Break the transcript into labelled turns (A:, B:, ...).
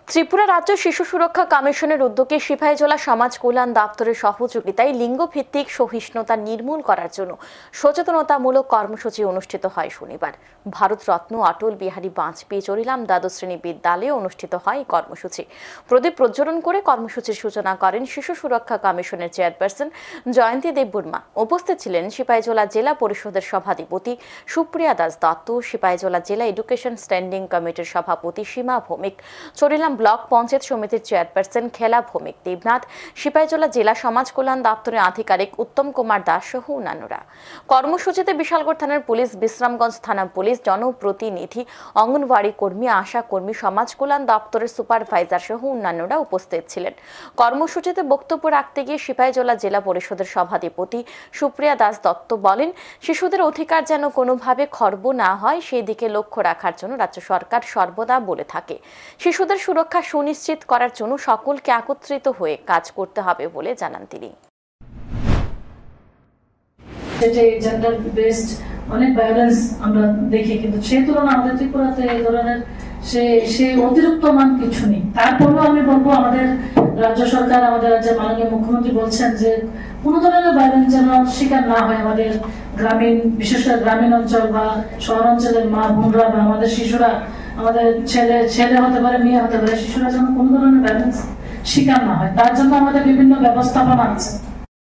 A: ত্রিপুরা রাজ্য শিশু সুরক্ষা কমিশনের উদ্যোগে সিপাহীজলা সমাজ কল্যাণ দপ্তরের সহযোগিতায় লিঙ্গভিত্তিক সহিষ্ণুতা নির্মূল করার জন্য সচেতনতামূলক কর্মসূচি অনুষ্ঠিত হয় শনিবার। ভারতরত্ন অটল বিহারী বাজপেয়ী চরিলাম দ্বাদশ শ্রেণী বিদ্যালয়ে অনুষ্ঠিত হয় এই কর্মসূচি। প্রদীপ প্রজ্বলন করে কর্মসূচির সূচনা করেন শিশু সুরক্ষা কমিশনের চেয়ারপারসন জয়ন্তী দেববর্মা। উপস্থিত ছিলেন সিপাহীজলা জেলা পরিষদের সভাধিপতি সুপ্রিয়া দাস দত্ত, সিপাহীজলা জেলা এডুকেশন স্ট্যান্ডিং কমিটির সভাপতি সীমা ভৌমিক, চরিলাম ব্লক পঞ্চায়েত সমিতির চেয়ারপারসন খেলা ভৌমিক দেবনাথ, সিপাহীজলা জেলা সমাজ কল্যাণ দপ্তরের আধিকারিক উত্তম কুমার দাস সহ অন্যান্যরা। কর্মসূচিতে বিশালগড় থানার পুলিশ, বিশ্রামগঞ্জ থানা পুলিশ, জনপ্রতিনিধি, অঙ্গনওয়াড়ি কর্মী, আশা কর্মী, সমাজ কল্যাণ দপ্তরের সুপারভাইজার সহ অন্যান্যরা উপস্থিত ছিলেন। কর্মসূচিতে বক্তব্য রাখতে গিয়ে সিপাহীজলা জেলা পরিষদের সভাধিপতি সুপ্রিয়া দাস দত্ত বলেন, শিশুদের অধিকার যেন কোনোভাবে খর্ব না হয় সেই দিকে লক্ষ্য রাখার জন্য রাজ্য সরকার সর্বদা বলে থাকে। শিশুদের সুরক্ষা সুনিশ্চিত করার জন্য সকলকে একত্রিত হয়ে কাজ করতে হবে বলে জানান তিনি।
B: জেন্ডার বেসড অনেক ভায়োলেন্স আমরা দেখি, কিন্তু সেই তুলনায় আমাদের ত্রিপুরাতে এই ধরনের সে অতিরিক্ত মান কিছু নেই। তারপরেও আমি বলবো, আমাদের রাজ্য সরকার, আমাদের রাজ্যের মাননীয় মুখ্যমন্ত্রী বলছেন যে কোনো ধরনের ভায়োলেন্স যেন শিকার না হয় আমাদের গ্রামীণ, বিশেষ করে গ্রামীণ অঞ্চল বা শহর অঞ্চলের মা বোনরা বা আমাদের শিশুরা, আমাদের ছেলে হতে পারে, মেয়ে হতে পারে, শিশুরা যেন কোনো ধরনের ভায়োলেন্স শিকার না হয়, তার জন্য আমাদের বিভিন্ন ব্যবস্থাপনা আছে।